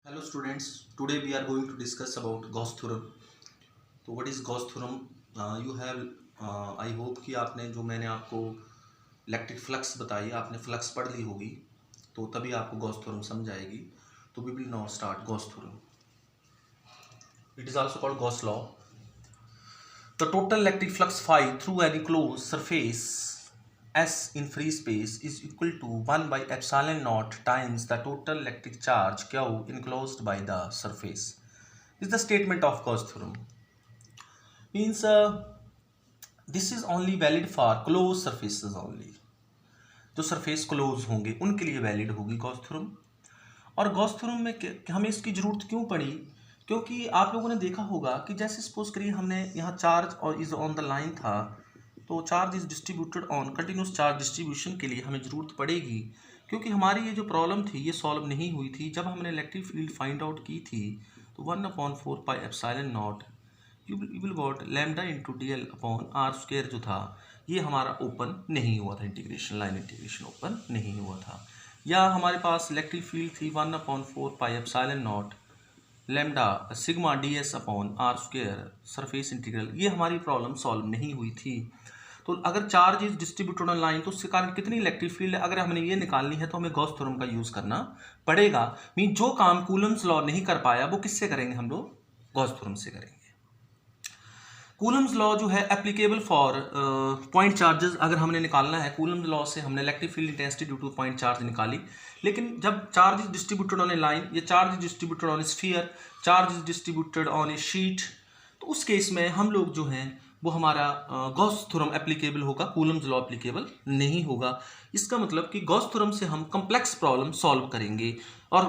Hello students, today we are going to discuss about Gauss theorem. तो what is Gauss theorem? You have I hope कि आपने जो मैंने आपको electric flux बताई आपने फ्लक्स पढ़ ली होगी तो तभी आपको गॉस थ्योरम समझ आएगी. तो we will now start Gauss theorem. It is also called Gauss law. The total electric flux phi through an enclosed surface S in free space is equal to 1 by epsilon naught times the total electric charge Q enclosed by the surface. Is the statement of Gauss theorem. Means this is only valid for closed surfaces only. जो surface close होंगे उनके लिए valid होगी Gauss theorem. और Gauss theorem में हमें इसकी ज़रूरत क्यों पड़ी? क्योंकि आप लोगों ने देखा होगा कि जैसे सपोज करिए हमने यहाँ चार्ज और इज ऑन द लाइन था, तो charge is distributed on continuous charge distribution के लिए हमें ज़रूरत पड़ेगी. क्योंकि हमारी ये जो प्रॉब्लम थी ये सॉल्व नहीं हुई थी जब हमने इलेक्ट्रिक फील्ड फाइंड आउट की थी. तो 1/4 pi epsilon naught you will got lambda into DL upon R square जो था ये हमारा ओपन नहीं हुआ था. इंटीग्रेशन लाइन इंटीग्रेशन ओपन नहीं हुआ था. या हमारे पास इलेक्ट्रिक फील्ड थी 1/4 pi epsilon naught lambda sigma DS upon R square surface integral. ये हमारी प्रॉब्लम सॉल्व नहीं हुई थी. तो अगर charge is distributed on line तो उसके कारण कितनी इलेक्ट्रिक फील्ड है अगर हमने ये निकालनी है तो हमें गॉस थ्योरम का यूज़ करना पड़ेगा. मीन जो काम कूलम्स लॉ नहीं कर पाया वो किससे करेंगे हम लोग? गॉस थ्योरम से करेंगे. कूलम्स लॉ जो है एप्लीकेबल फॉर पॉइंट चार्जेस. अगर हमने निकालना है कूलम्स लॉ से हमने electric field intensity due to point charge निकाली. लेकिन जब charge is distributed on a line, ये charge is distributed on a sphere, charge is distributed on a sheet, तो उस केस में हम लोग जो हैं वो हमारा गॉस थ्योरम एप्लीकेबल होगा, कूलम्स लॉ एप्लीकेबल नहीं होगा. इसका मतलब कि गॉस थ्योरम से हम कम्प्लेक्स प्रॉब्लम सॉल्व करेंगे. और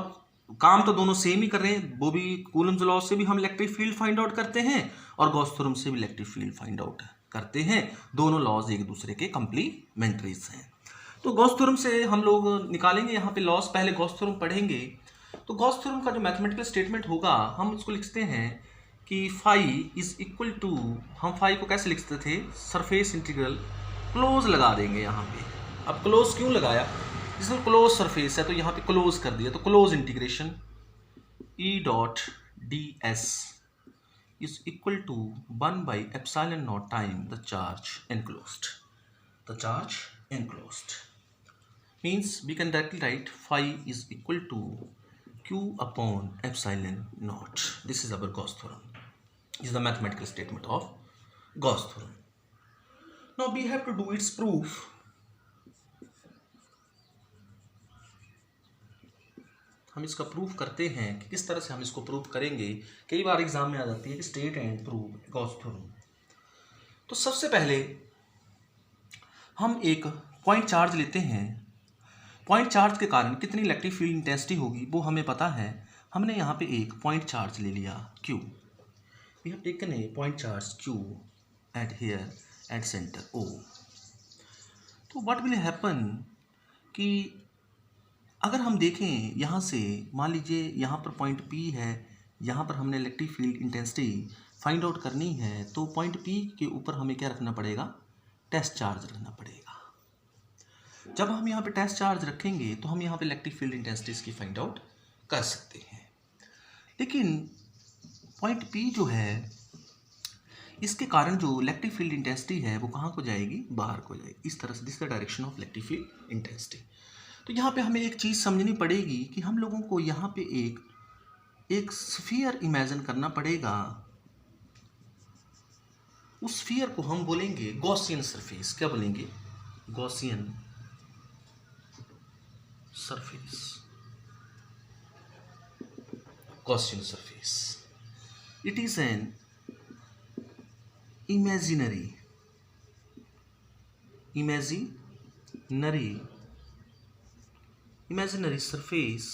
काम तो दोनों सेम ही कर रहे हैं. वो भी कूलम्स लॉ से भी हम इलेक्ट्रिक फील्ड फाइंड आउट करते हैं और गॉस थ्योरम से भी इलेक्ट्रिक फील्ड फाइंड आउट करते हैं. दोनों लॉज एक दूसरे के कंप्लीमेंट्रीज हैं. तो गॉस थ्योरम से हम लोग निकालेंगे यहाँ पे लॉस. पहले गॉस थ्योरम पढ़ेंगे. तो गॉस थ्योरम का जो मैथमेटिकल स्टेटमेंट होगा हम उसको लिखते हैं कि फाई इज इक्वल टू, हम फाई को कैसे लिखते थे? सरफेस इंटीग्रल क्लोज लगा देंगे यहाँ पे. अब क्लोज क्यों लगाया? जिसमें क्लोज सरफेस है तो यहाँ पे क्लोज कर दिया. तो close integration E dot DS is equal to 1 by epsilon naught time the charge enclosed. The charge enclosed means we can directly write phi is equal to Q upon epsilon naught. This is our Gauss theorem. This is the mathematical statement of Gauss theorem. Now we have to do its proof. हम इसका proof करते हैं कि किस तरह से हम इसको प्रूफ करेंगे. कई बार एग्जाम में आ जाती है कि state and prove Gauss theorem. तो सबसे पहले हम एक पॉइंट चार्ज लेते हैं. पॉइंट चार्ज के कारण कितनी इलेक्ट्रिक फील्ड इंटेंसिटी होगी वो हमें पता है. हमने यहाँ पे एक पॉइंट चार्ज ले लिया Q. We have taken a point charge Q at here at centre O. तो व्हाट विल हैपन कि अगर हम देखें यहाँ से, मान लीजिए यहाँ पर पॉइंट P है, यहाँ पर हमने electric field intensity find out करनी है. तो पॉइंट P के ऊपर हमें क्या रखना पड़ेगा? टेस्ट चार्ज रखना पड़ेगा. जब हम यहाँ पे टेस्ट चार्ज रखेंगे तो हम यहाँ पे इलेक्ट्रिक फील्ड इंटेंसिटी इसकी फाइंड आउट कर सकते हैं. लेकिन पॉइंट P जो है इसके कारण जो इलेक्ट्रिक फील्ड इंटेंसिटी है वो कहाँ को जाएगी? बाहर को जाएगी. इस तरह से this the direction of electric field intensity. तो यहाँ पे हमें एक चीज़ समझनी पड़ेगी कि हम लोगों को यहाँ पे एक स्फीयर इमेजिन करना पड़ेगा. उस स्फीयर को हम बोलेंगे गॉसियन सरफेस. क्या बोलेंगे? Gaussian surface. Gaussian surface. It is an imaginary surface.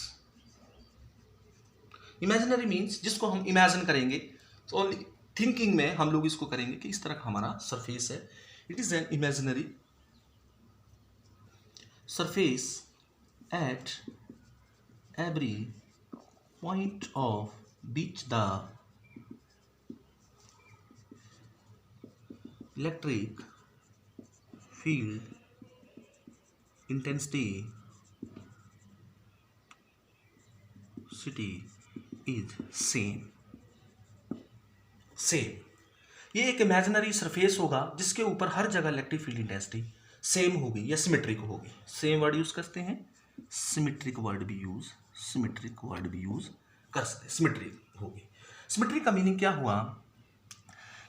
Imaginary means जिसको हम इमेजिन करेंगे. तो ओनली थिंकिंग में हम लोग इसको करेंगे कि इस तरह का हमारा सरफेस है. It is an imaginary surface at every point of which the electric field intensity is same. ये एक इमेजिनरी सरफेस होगा जिसके ऊपर हर जगह इलेक्ट्रिक फील्ड इंटेंसिटी सेम होगी या सिमेट्रिक होगी। सेम वर्ड यूज करते हैं, सिमेट्रिक वर्ड भी यूज कर सकते हैं। सिमेट्रिक होगी। सिमेट्रिक का मीनिंग क्या हुआ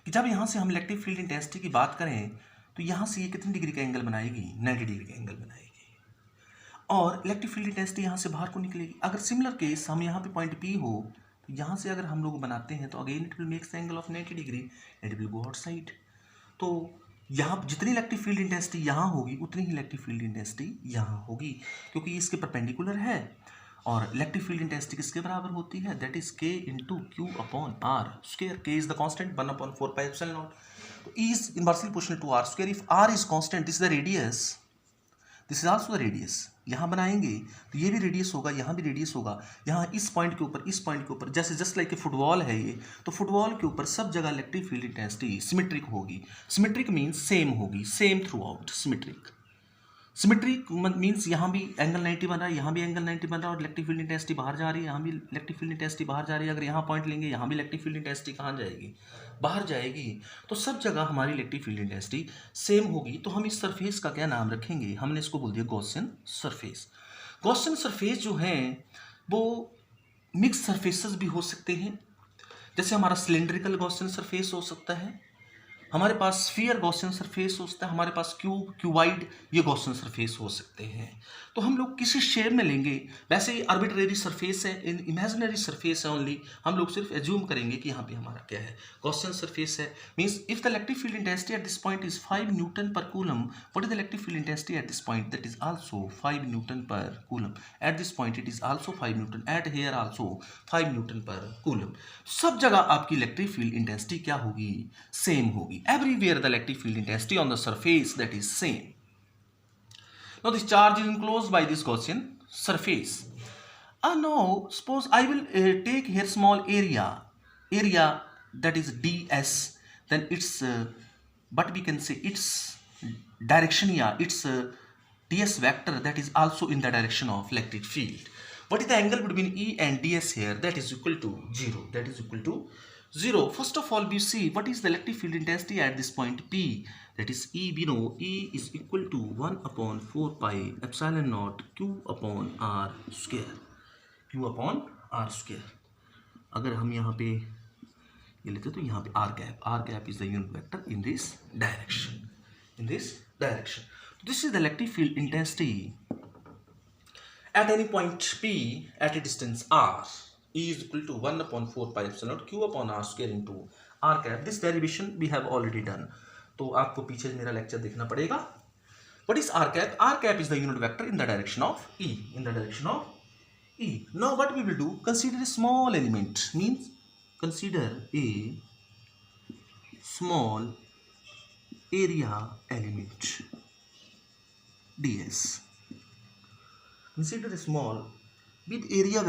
कि जब यहां से हम इलेक्ट्रिक फील्ड इंटेंसिटी की बात करें तो यहां से ये कितनी डिग्री का एंगल बनाएगी, 90 डिग्री का एंगल बनाएगी, और इलेक्ट्रिक फील्ड इंटेंसिटी यहां से बाहर को निकलेगी। अगर सिमिलर केस हम यहाँ पे पॉइंट पी हो तो यहाँ से अगर हम लोग बनाते हैं तो again it will makes angle of 90 degree and it will go outside. तो यहाँ जितनी इलेक्ट्रिक फील्ड इंटेंसिटी यहाँ होगी उतनी ही इलेक्ट्रिक फील्ड इंटेंसिटी यहाँ होगी, क्योंकि ये इसके परपेंडिकुलर है। और इलेक्ट्रिक फील्ड इंटेंसिटी किसके बराबर होती है, that is K into Q upon R square. K is the constant 1/4πε0। तो E is inversely proportional to r square. If r is constant, this is the radius, this is also the radius. यहाँ बनाएंगे तो ये भी radius होगा, यहाँ भी radius होगा, यहाँ इस पॉइंट के ऊपर, इस पॉइंट के ऊपर, जैसे जस्ट लाइक ए फुटबॉल है ये, तो फुटबॉल के ऊपर सब जगह इलेक्ट्रिक फील्ड इंटेंसिटी सिमेट्रिक होगी। सिमेट्रिक मीन्स सेम होगी, same through out. Symmetric means यहाँ भी एंगल 90 बन रहा है, यहाँ भी एंगल 90 बन रहा है, और इलेक्ट्रिक फील्ड इंटेंसिटी बाहर जा रही है, यहाँ भी इलेक्ट्रिक फील्ड इंटेंसिटी बाहर जा रही है। अगर यहाँ पॉइंट लेंगे यहाँ भी इलेक्ट्रिक फील्ड इंटेंसिटी कहाँ जाएगी, बाहर जाएगी। तो सब जगह हमारी इलेक्ट्रिक फील्ड इंटेंसिटी सेम होगी। तो हम इस सरफेस का क्या नाम रखेंगे, हमने इसको बोल दिया गॉसियन सरफेस। गॉसियन सरफेस जो है वो मिक्स सरफेसेस भी हो सकते हैं, जैसे हमारा सिलेंड्रिकल गॉसियन सरफेस हो सकता है, हमारे पास स्फीयर गॉसियन सरफेस हो सकता है, हमारे पास क्यूब, क्यूबाइड, ये गॉसियन सरफेस हो सकते हैं। तो हम लोग किसी शेप में लेंगे, वैसे ही आर्बिट्रेरी सरफेस है, इमेजिनरी सरफेस है ओनली, हम लोग सिर्फ एज्यूम करेंगे कि यहाँ पे हमारा क्या है, गॉसियन सरफेस है। Means if the electric field intensity at this point is 5 newton per coulomb, what is the electric field intensity at this point, that is also 5 newton per coulomb. At this point it is also 5 newton, at here also 5 newton per coulomb. सब जगह आपकी electric field intensity क्या होगी, same होगी। Everywhere the electric field intensity on the surface that is same. Now this charge is enclosed by this Gaussian surface. Now suppose I will take here small area that is ds, then its but we can say its direction, its ds vector, that is also in the direction of electric field. What is the angle between E and ds here, that is equal to 0, that is equal to 0. First of all, we see what is the electric field intensity at this point P, that is E. We know E is equal to 1/4πε0 Q upon R square, Q upon R square. अगर हम यहाँ पे ये लेते तो यहाँ पे r cap is the unit vector in this direction. This is the electric field intensity at any point P at a distance R. E is equal to 1/4πε0 Q upon R square into R cap. This derivation we have already done. तो आपको पीछे मेरा lecture देखना पड़ेगा। What is R cap? R cap is the unit vector in the direction of E. Now what we will do? Consider a small element. Means consider a small area element ds. Consider a small with area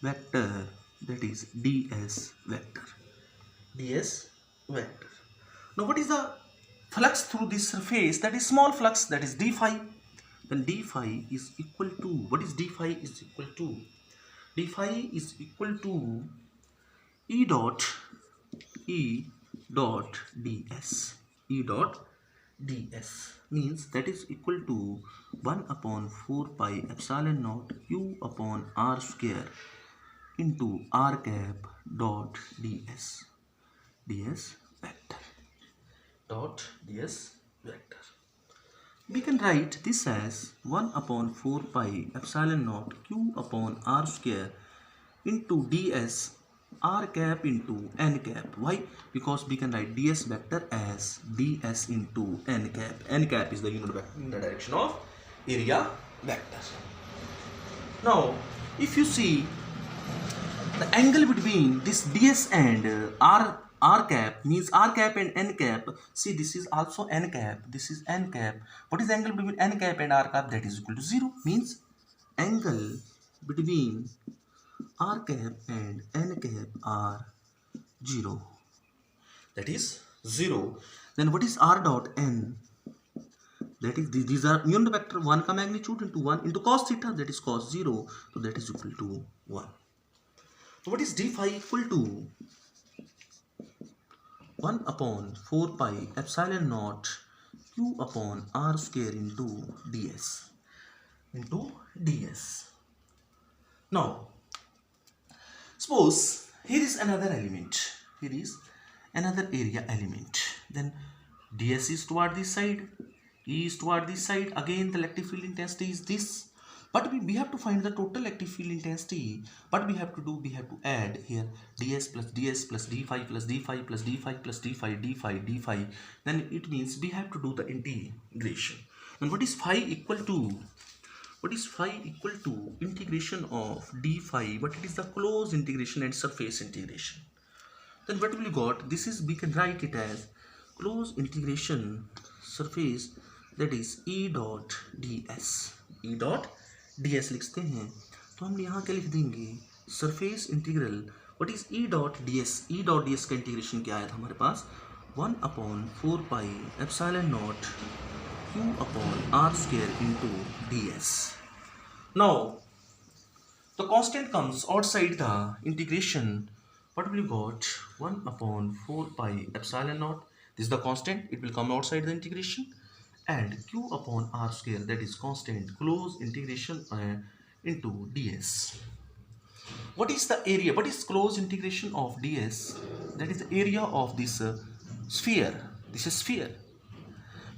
vector that is ds vector. Now what is the flux through this surface, that is small flux, that is d phi. Then d phi is equal to, what is d phi is equal to, d phi is equal to E dot ds means that is equal to 1/4πε0 Q upon R square into R cap dot ds vector. We can write this as 1/4πε0 Q upon R square into ds R cap into n cap. Why? Because we can write ds vector as ds into n cap. N cap is the unit vector in the direction of area vector. Now, if you see the angle between this ds and r cap, means r cap and n cap. See, this is also n cap. This is n cap. What is the angle between n cap and r cap? That is equal to 0. Means angle between r cap and n cap are 0. That is 0. Then what is r dot n? that is these are unit vector, 1 का magnitude into 1 into cos theta, that is cos 0, so that is equal to 1. So what is d phi equal to? 1 upon 4 pi epsilon naught q upon r square into ds. Now suppose here is another element, here is another area element, then ds is toward this side, E is toward this side, again the electric field intensity is this, but we have to find the total electric field intensity. What we have to do, we have to add here ds plus d phi plus d phi plus d phi plus d phi, d phi, d phi, then it means we have to do the integration. And what is phi equal to? What is phi equal to? Integration of d phi, but it is the closed integration and surface integration. Then what will you got? This is, we can write it as closed integration surface, that is E dot ds. E dot ds लिखते हैं तो हम यहाँ क्या लिख देंगे? Surface integral. What is E dot ds? E dot ds का integration क्या आया था हमारे पास? 1 upon 4 pi epsilon naught q upon r square into ds. Now the constant comes outside the integration. What will you got? 1 upon 4 pi epsilon naught. This is the constant, it will come outside the integration, and q upon r square, that is constant, close integration into ds. What is the area? What is close integration of ds? That is the area of this sphere. This is sphere.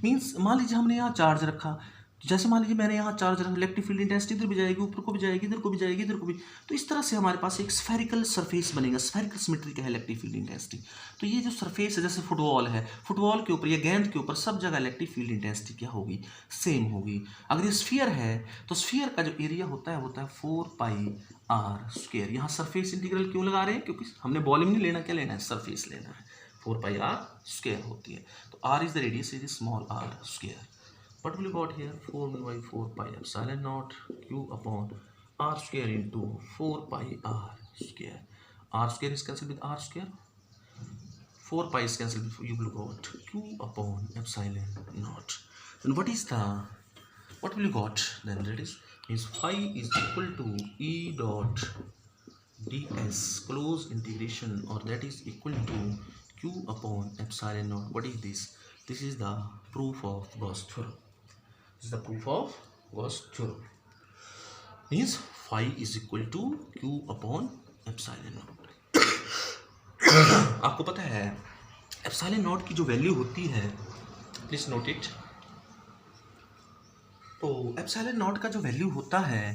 Means मान लीजिए हमने यहाँ charge रखा, जैसे मान लीजिए मैंने यहाँ चार्ज रखा, इलेक्ट्रिक फील्ड इंटेंसिटी इधर भी जाएगी, ऊपर को भी जाएगी, इधर को भी जाएगी, इधर को भी, तो इस तरह से हमारे पास एक स्फेरिकल सरफेस बनेगा. स्फेरिकल सिमेट्री का है इलेक्ट्रिक फील्ड इंटेंसिटी. तो ये जो सरफेस है, जैसे फुटबॉल है, फुटबॉल के ऊपर या गेंद के ऊपर सब जगह इलेक्ट्रिक फील्ड इंटेंसिटी क्या होगी? सेम होगी. अगर ये स्फीयर है तो स्फीयर का जो एरिया होता है 4 पाई आर स्क्वायर. यहाँ सरफेस इंटीग्रल क्यों लगा रहे हैं? क्योंकि हमने वॉल्यूम नहीं लेना, क्या लेना है? सरफेस लेना है. 4 पाई आर स्क्वायर होती है, तो R is the radius, is small R square. What will you got here? 4 by 4 pi epsilon naught q upon r square into 4 pi r square. R square is cancelled with r square. 4 pi is cancelled with, you will got q upon epsilon naught. Then what will you got? Then that is phi is equal to E dot ds close integration, or that is equal to q upon epsilon naught. What is this? This is the proof of Gauss theorem. This is the proof of Gauss theorem. Means phi is equal to q upon epsilon naught. आपको पता है epsilon not की जो value होती है, please note it. तो epsilon not का जो वैल्यू होता है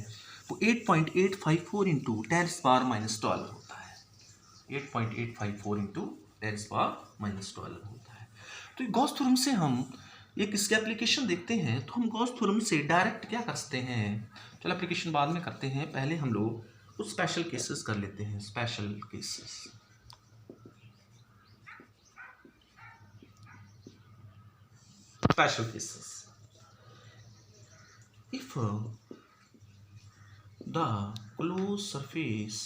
वो 8.854 इंटू 10⁻12 होता है. 8.854 इंटू 10⁻12 होता है. तो गॉस थ्योरम से हम एक इसके एप्लीकेशन देखते हैं. तो हम गॉस थ्योरम से डायरेक्ट क्या कर सकते हैं? चलो एप्लीकेशन बाद में करते हैं, पहले हम लोग कुछ स्पेशल केसेस कर लेते हैं. Special cases. If the closed surface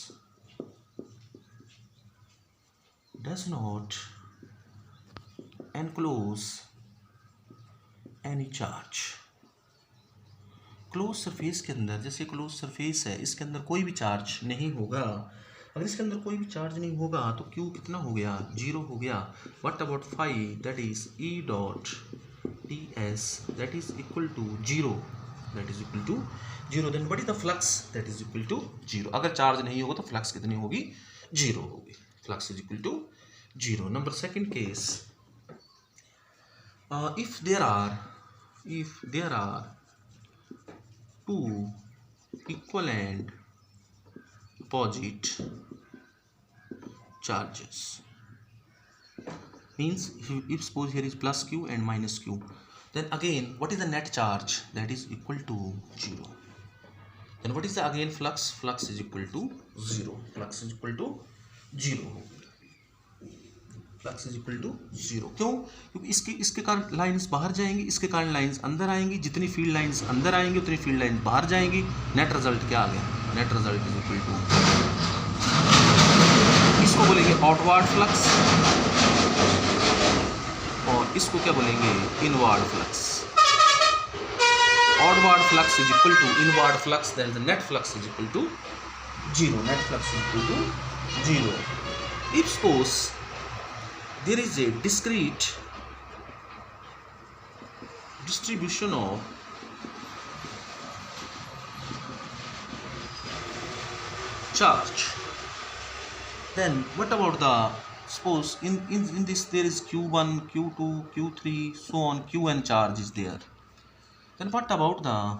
does not enclose any charge. Close surface के अंदर, जैसे क्लोज सरफेस है, इसके अंदर कोई भी चार्ज नहीं होगा. अगर इसके अंदर कोई भी चार्ज नहीं होगा तो Q कितना हो गया? 0 हो गया. What about phi? That is E dot ds, that is equal to 0. That is equal to 0. Then what is the flux? That is equal to 0. अगर चार्ज नहीं होगा तो फ्लक्स कितनी होगी? 0 होगी. Flux is equal to 0. Number second case, if there are two equal and opposite charges, means if suppose here is plus q and minus q, then again what is the net charge? That is equal to 0. Then what is the again flux? Flux is equal to 0. Flux is equal to 0. Flux is equal to 0. क्यों? क्योंकि इसके कारण lines बाहर जाएंगी, इसके कारण lines अंदर आएंगी. जितनी फील्ड लाइंस अंदर आएंगी उतनी फील्ड लाइंस बाहर जाएंगी. नेट रिजल्ट क्या आ गया? Net result is equal to, इसको बोलेंगे आउटवर्ड फ्लक्स और इसको क्या बोलेंगे? Inward flux. outward flux is equal to inward flux, then the net flux is equal to 0. Net flux is equal to 0. If suppose there is a discrete distribution of charge, then what about the, suppose in this there is q1, q2, q3, so on, qn charge is there, then what about the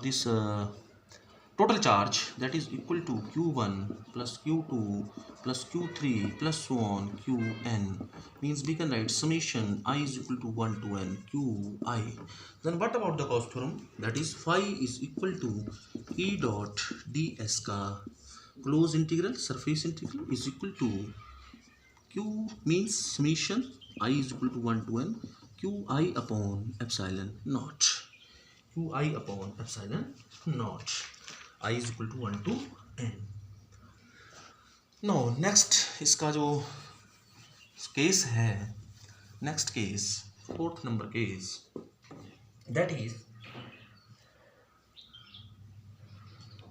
this total charge, that is equal to q1 plus q2 plus q3 plus so on qn, means we can write summation I is equal to 1 to n qi. Then what about the Gauss theorem, that is phi is equal to E dot ds का close integral surface integral is equal to q, means summation I is equal to 1 to n qi upon epsilon naught, qi upon epsilon naught, I is equal to 1 to n. Now next इसका जो case है, next case, fourth number case, that is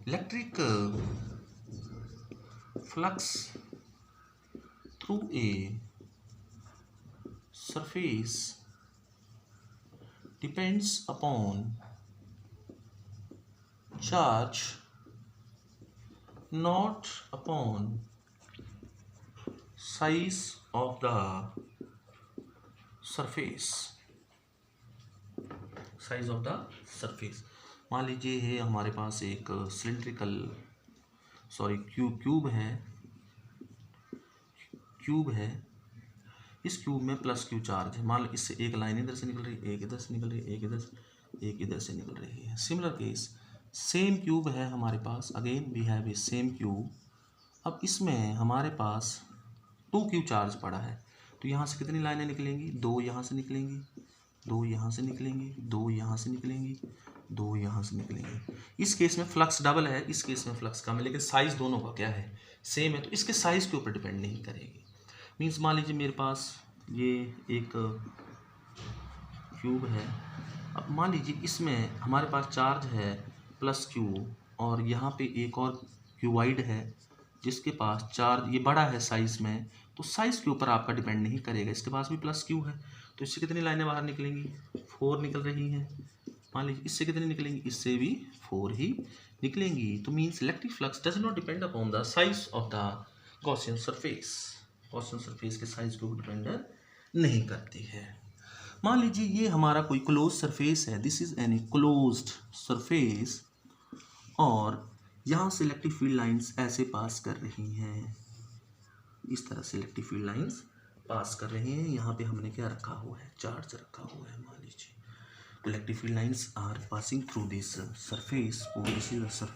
electric flux through a surface depends upon charge, not upon size of the surface. Size of the surface, मान लीजिए है हमारे पास एक cylindrical cube है, इस क्यूब में प्लस क्यू चार्ज है, मान लो इससे एक लाइन इधर से निकल रही है, एक इधर से निकल रही है, एक इधर से निकल रही है। सिमिलर केस, सेम क्यूब है हमारे पास, again we have a same cube. अब इसमें हमारे पास 2 क्यू चार्ज पड़ा है, तो यहाँ से कितनी लाइनें निकलेंगी, 2 यहाँ से निकलेंगी, 2 यहाँ से निकलेंगी, 2 यहाँ से निकलेंगी, 2 यहाँ से निकलेंगी। इस केस में फ्लक्स डबल है, इस केस में फ्लक्स कम है, लेकिन साइज दोनों का क्या है, सेम है, तो इसके साइज के ऊपर डिपेंड नहीं करेगी। मीन्स मान लीजिए मेरे पास ये एक क्यूब है, अब मान लीजिए इसमें हमारे पास चार्ज है प्लस क्यू, और यहाँ पे एक और क्यूबाइड है जिसके पास चार्ज ये बड़ा है साइज में, तो साइज के ऊपर आपका डिपेंड नहीं करेगा। इसके पास भी प्लस क्यू है, तो इससे कितनी लाइनें बाहर निकलेंगी, 4 निकल रही हैं। मान लीजिए इससे कितनी निकलेंगी, इससे भी 4 ही निकलेंगी। तो means electric flux does not depend upon the size of the Gaussian surface, Gaussian surface के साइज को डिपेंड नहीं करती है। मान लीजिए ये हमारा कोई क्लोज सरफेस है, this is an closed surface, और यहाँ से इलेक्ट्रिक फील्ड लाइंस ऐसे पास कर रही हैं, इस तरह से इलेक्ट्रिक फील्ड लाइंस पास कर रहे हैं। यहाँ पे हमने क्या रखा हुआ है, चार्ज रखा हुआ है मान लीजिए। Electric field lines are passing through this surface, this is the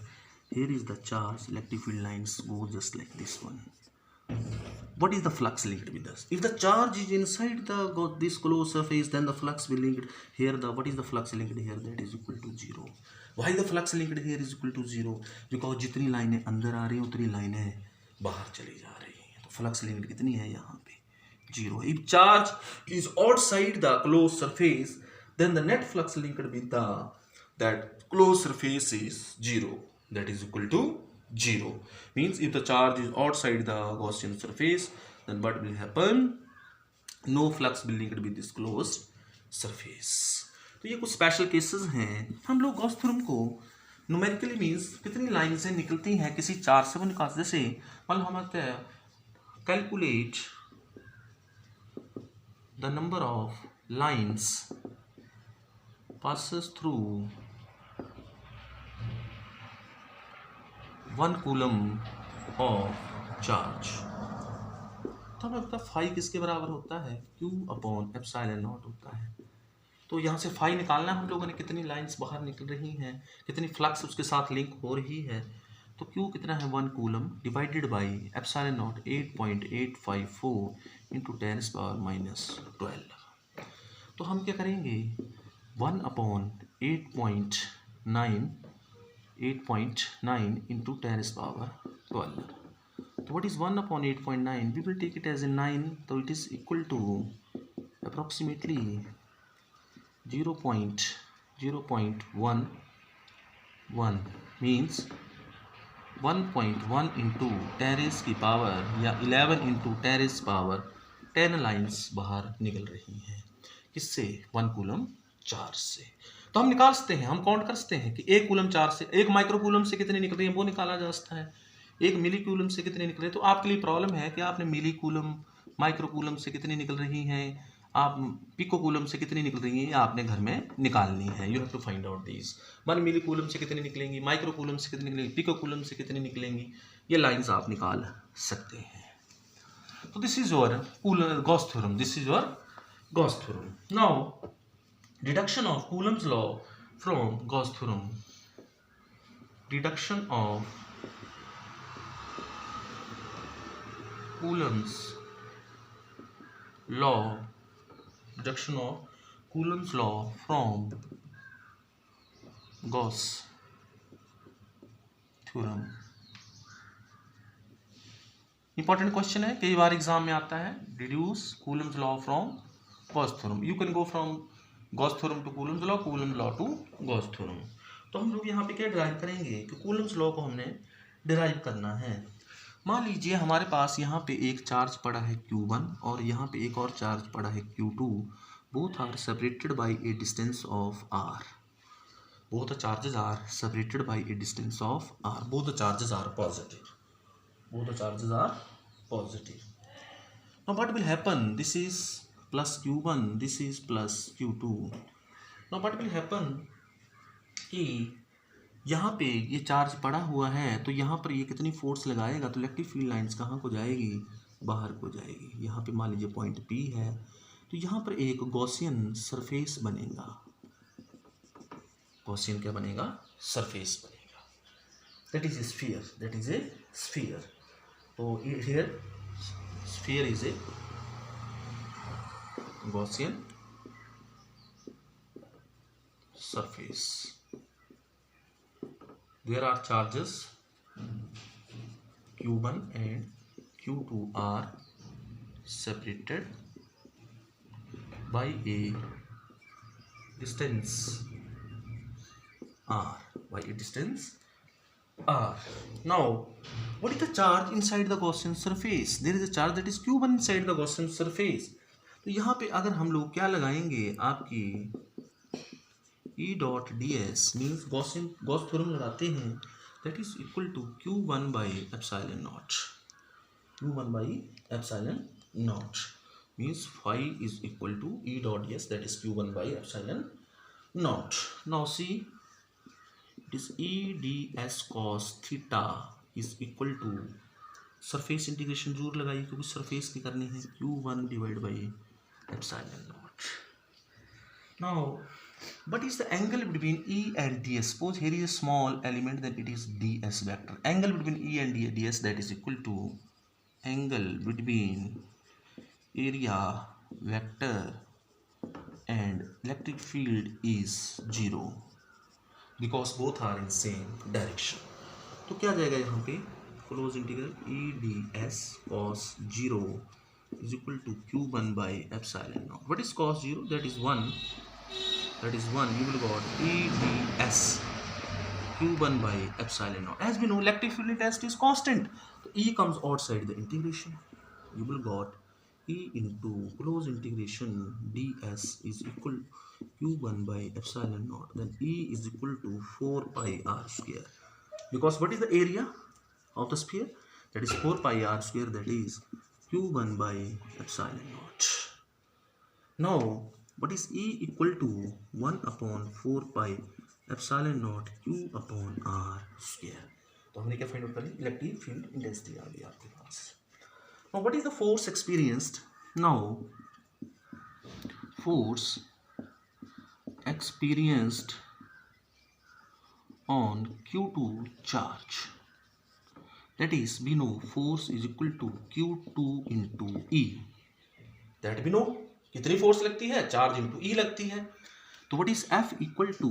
here is the charge, electric field lines go just like this one. What is the flux linked with this? If the charge is inside this closed surface, then the flux will linked here. What is the flux linked here? That is equal to 0. Why the flux linked here is equal to 0? Because जितनी लाइनें अंदर आ रही हैं उतनी लाइनें बाहर चली जा रही हैं, तो फ्लक्स लिंक्ड कितनी है यहाँ पे, 0. If charge is outside the closed surface, then the net flux linked with that closed surface is 0. That is equal to 0. Means if the charge is outside the Gaussian surface, then what will happen? No flux will linked with this closed surface. तो ये कुछ special cases हैं। हम लोग Gauss theorem को numerically means कितनी line से निकलती हैं किसी चार्ज से वो निकाल, जैसे मतलब हम आते हैं calculate the number of lines passes through 1 coulomb of charge. तो हमें पता फाई किसके बराबर होता है, Q अपॉन एप्सिलॉन नॉट होता है। तो यहाँ से फाई निकालना हम लोगों ने, कितनी लाइंस बाहर निकल रही हैं, कितनी फ्लक्स उसके साथ लिंक हो रही है। तो Q कितना है, 1 coulomb divided by epsilon not 8.854 into 10⁻⁻12। तो हम क्या करेंगे, 1 अपॉन 8.9 इंटू 10⁻12। तो what is 1 upon 8.9? We will take it as a 9, so it is equal to approximately 0.001 0.11 means 1.1 into 10 की पावर या 11 इंटू 10 पावर 10 लाइन्स बाहर निकल रही हैं। किससे? 1 कूलम चार्ज से। तो हम निकाल सकते हैं, हम काउंट कर सकते हैं कि 1 कूलम चार्ज से, 1 माइक्रो कूलम से कितने निकल रही है वो निकाला जा सकता है, 1 मिली कूलम से कितने निकल रहे हैं। तो आपके लिए प्रॉब्लम है कि आपने मिली कूलम, माइक्रो कूलम से कितनी निकल रही हैं, आप पिको कूलम से कितनी निकल रही हैं, आपने घर में निकालनी है। You have to find out these. 1 milli coulomb से कितनी निकलेंगी, माइक्रो कूलम से कितनी निकलेंगी, पिको कूलम से कितनी निकलेंगी, ये लाइंस आप निकाल सकते हैं। तो this is your Gauss theorem, this is your Gauss theorem. Now deduction of Coulomb's law from Gauss theorem, deduction of Coulomb's law, deduction of Coulomb's law from Gauss theorem। Important question है, कई बार exam में आता है। Deduce Coulomb's law from Gauss theorem। You can go from Gauss theorem to Coulomb's law, Coulomb's law to Gauss theorem। तो हम लोग यहाँ पे क्या डिराइव करेंगे कि Coulomb's law को हमने डिराइव करना है। मान लीजिए हमारे पास यहाँ पे एक चार्ज पड़ा है Q1 और यहाँ पे एक और चार्ज पड़ा है Q2। Both are separated by a distance of r। Both the charges are separated by a distance of r। Both the charges are positive. Both the charges are positive. Now what will happen, this is plus Q1, this is plus Q2। Now what will happen कि यहाँ पे ये charge पड़ा हुआ है तो यहाँ पर ये कितनी फोर्स लगाएगा, तो इलेक्ट्रिक फील्ड लाइंस कहाँ को जाएगी, बाहर को जाएगी। यहाँ पे मान लीजिए पॉइंट P है तो यहाँ पर एक गॉसियन सरफेस बनेगा। गॉसियन क्या बनेगा? सरफेस बनेगा। That is a sphere, that is a sphere. तो here sphere is a Gaussian surface. There are charges Q1 and Q2 are separated by a distance r, by a distance r. Now what is the charge inside the Gaussian surface? There is a charge that is Q1 inside the Gaussian surface। तो यहाँ पे अगर हम लोग क्या लगाएंगे, आपकी E dot ds means Gauss theorem लगाते हैं, that is equal to Q1 by epsilon naught। Q1 by epsilon naught means phi is equal to E dot ds, that is Q1 by epsilon naught। Now see, it is E ds cos theta is equal to surface integration जरूर लगाइए क्योंकि surface की करनी है, Q1 divided by epsilon naught। Now what is the angle between E and ds? Suppose here is a small element, then it is ds vector। Angle between E and ds, that is equal to angle between area vector and electric field is 0 because both are in same direction। तो क्या जाएगा यहाँ पे, close integral E ds cos 0 is equal to Q1 by epsilon naught। What is cos 0? That is 1। That is 1, you will got E ds Q1 by epsilon naught। As we know, electric field intensity is constant, so E comes outside the integration, you will got E into close integration ds is equal to Q1 by epsilon naught, then E is equal to 4 pi r square, because what is the area of the sphere? That is 4 pi r square, that is Q1 by epsilon naught। Now what is E equal to 1 upon 4 pi epsilon naught Q upon r square। तो हमने क्या find out कर ली, electric field intensity आ गई आपके पास। Now what is the force experienced? Now force experienced on Q2 charge, that is we know force is equal to Q2 into E, that we know कितनी force लगती है, charge into E लगती है। तो what is F equal to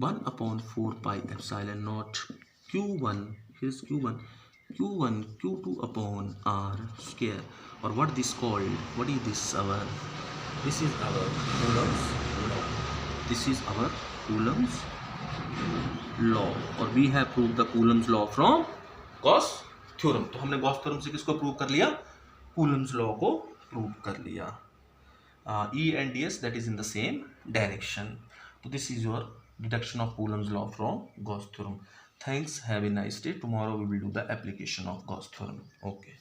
1 upon 4 pi epsilon naught Q1, here's Q1 Q2 upon r square, or what this called, what is this our, this is our Coulomb's law। This is our Coulomb's law और we have prove the Coulomb's law from Gauss theorem. तो हमने Gauss theorem से किसको prove कर लिया? Coulomb's law को prove कर लिया। E and DS that is in the same direction. So this is your deduction of Coulomb's law from Gauss theorem. Thanks, have a nice day. Tomorrow we will do the application of Gauss theorem. Okay.